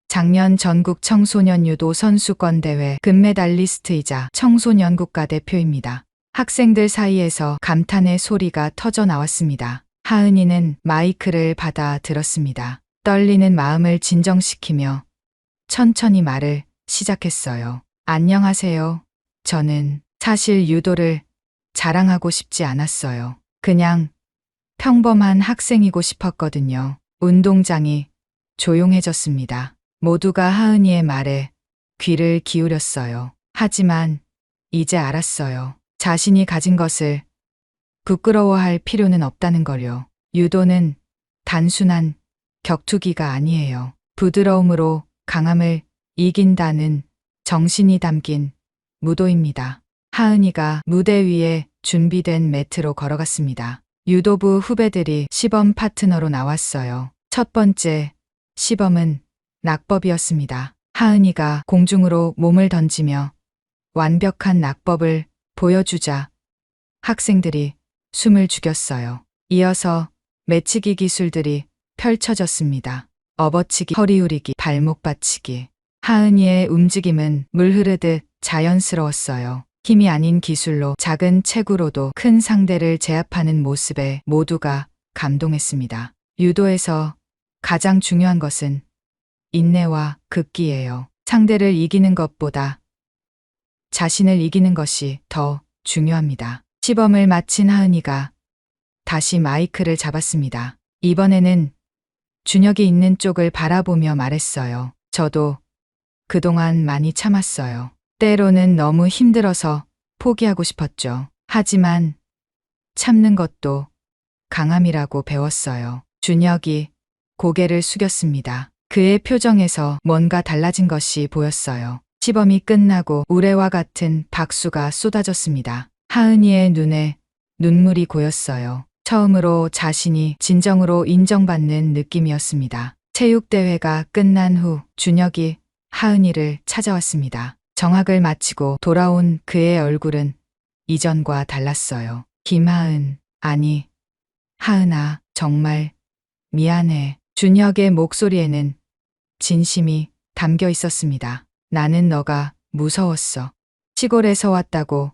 작년 전국 청소년 유도 선수권 대회 금메달리스트이자 청소년 국가대표입니다. 학생들 사이에서 감탄의 소리가 터져 나왔습니다. 하은이는 마이크를 받아 들었습니다. 떨리는 마음을 진정시키며 천천히 말을 시작했어요. 안녕하세요. 저는 사실 유도를 자랑하고 싶지 않았어요. 그냥 평범한 학생이고 싶었거든요. 운동장이 조용해졌습니다. 모두가 하은이의 말에 귀를 기울였어요. 하지만 이제 알았어요. 자신이 가진 것을 부끄러워할 필요는 없다는 걸요. 유도는 단순한 격투기가 아니에요. 부드러움으로 강함을 이긴다는 정신이 담긴 무도입니다. 하은이가 무대 위에 준비된 매트로 걸어갔습니다. 유도부 후배들이 시범 파트너로 나왔어요. 첫 번째 시범은 낙법이었습니다. 하은이가 공중으로 몸을 던지며 완벽한 낙법을 보여주자 학생들이 숨을 죽였어요. 이어서 매치기 기술들이 펼쳐졌습니다. 업어치기, 허리 후리기, 발목 받치기. 하은이의 움직임은 물 흐르듯 자연스러웠어요. 힘이 아닌 기술로 작은 체구로도 큰 상대를 제압하는 모습에 모두가 감동했습니다. 유도에서 가장 중요한 것은 인내와 극기예요. 상대를 이기는 것보다 자신을 이기는 것이 더 중요합니다. 시범을 마친 하은이가 다시 마이크를 잡았습니다. 이번에는 준혁이 있는 쪽을 바라보며 말했어요. 저도 그동안 많이 참았어요. 때로는 너무 힘들어서 포기하고 싶었죠. 하지만 참는 것도 강함이라고 배웠어요. 준혁이 고개를 숙였습니다. 그의 표정에서 뭔가 달라진 것이 보였어요. 시범이 끝나고 우레와 같은 박수가 쏟아졌습니다. 하은이의 눈에 눈물이 고였어요. 처음으로 자신이 진정으로 인정받는 느낌이었습니다. 체육대회가 끝난 후 준혁이 하은이를 찾아왔습니다. 정학을 마치고 돌아온 그의 얼굴은 이전과 달랐어요. 김하은, 아니, 하은아, 정말 미안해. 준혁의 목소리에는 진심이 담겨 있었습니다. 나는 너가 무서웠어. 시골에서 왔다고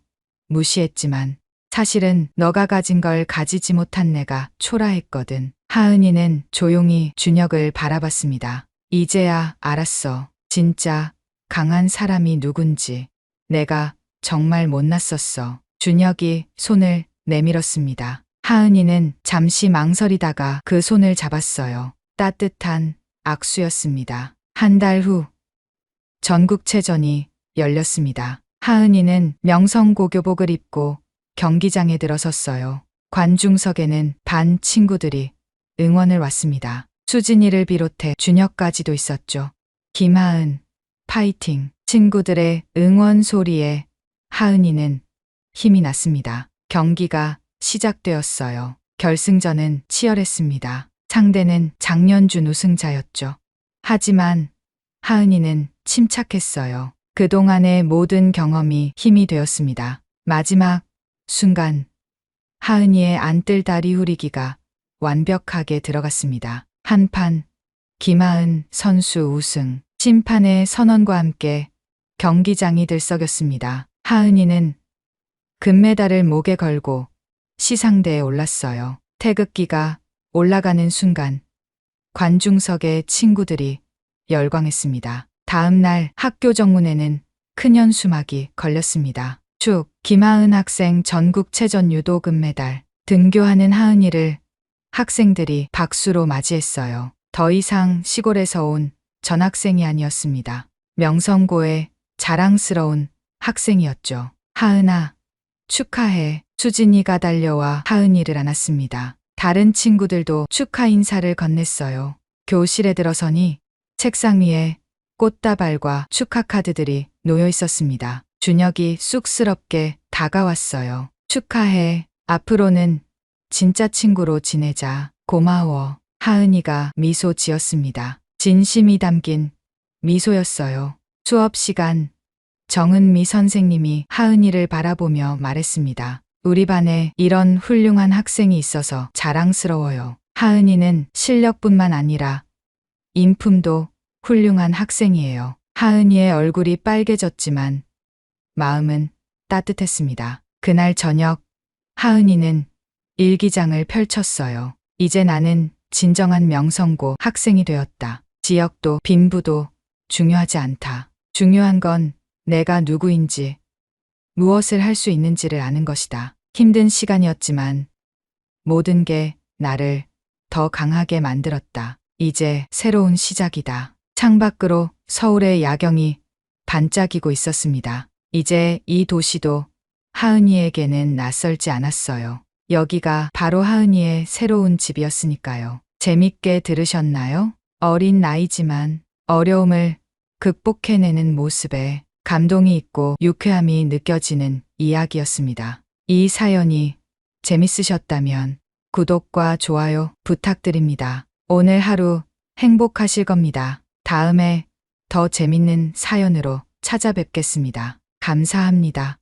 무시했지만 사실은 너가 가진 걸 가지지 못한 내가 초라했거든. 하은이는 조용히 준혁을 바라봤습니다. 이제야 알았어. 진짜 강한 사람이 누군지. 내가 정말 못났었어. 준혁이 손을 내밀었습니다. 하은이는 잠시 망설이다가 그 손을 잡았어요. 따뜻한 악수였습니다. 한 달 후 전국체전이 열렸습니다. 하은이는 명성고교복을 입고 경기장에 들어섰어요. 관중석에는 반 친구들이 응원을 왔습니다. 수진이를 비롯해 준혁까지도 있었죠. 김하은, 파이팅. 친구들의 응원 소리에 하은이는 힘이 났습니다. 경기가 시작되었어요. 결승전은 치열했습니다. 상대는 장년준 우승자였죠. 하지만 하은이는 침착했어요. 그동안의 모든 경험이 힘이 되었습니다. 마지막 순간 하은이의 안뜰다리 후리기가 완벽하게 들어갔습니다. 한판 김하은 선수 우승. 심판의 선언과 함께 경기장이 들썩였습니다. 하은이는 금메달을 목에 걸고 시상대에 올랐어요. 태극기가 올라가는 순간 관중석의 친구들이 열광했습니다. 다음 날 학교 정문에는 큰 현수막이 걸렸습니다. 축, 김하은 학생 전국체전 유도 금메달. 등교하는 하은이를 학생들이 박수로 맞이했어요. 더 이상 시골에서 온 전학생이 아니었습니다. 명성고의 자랑스러운 학생이었죠. 하은아, 축하해. 수진이가 달려와 하은이를 안았습니다. 다른 친구들도 축하 인사를 건넸어요. 교실에 들어서니 책상 위에 꽃다발과 축하 카드들이 놓여 있었습니다. 준혁이 쑥스럽게 다가왔어요. 축하해. 앞으로는 진짜 친구로 지내자. 고마워. 하은이가 미소 지었습니다. 진심이 담긴 미소였어요. 수업 시간 정은미 선생님이 하은이를 바라보며 말했습니다. 우리 반에 이런 훌륭한 학생이 있어서 자랑스러워요. 하은이는 실력뿐만 아니라 인품도 훌륭한 학생이에요. 하은이의 얼굴이 빨개졌지만 마음은 따뜻했습니다. 그날 저녁 하은이는 일기장을 펼쳤어요. 이제 나는 진정한 명성고 학생이 되었다. 지역도 빈부도 중요하지 않다. 중요한 건 내가 누구인지 무엇을 할 수 있는지를 아는 것이다. 힘든 시간이었지만 모든 게 나를 더 강하게 만들었다. 이제 새로운 시작이다. 창밖으로 서울의 야경이 반짝이고 있었습니다. 이제 이 도시도 하은이에게는 낯설지 않았어요. 여기가 바로 하은이의 새로운 집이었으니까요. 재밌게 들으셨나요? 어린 나이지만 어려움을 극복해내는 모습에 감동이 있고 유쾌함이 느껴지는 이야기였습니다. 이 사연이 재밌으셨다면 구독과 좋아요 부탁드립니다. 오늘 하루 행복하실 겁니다. 다음에 더 재밌는 사연으로 찾아뵙겠습니다. 감사합니다.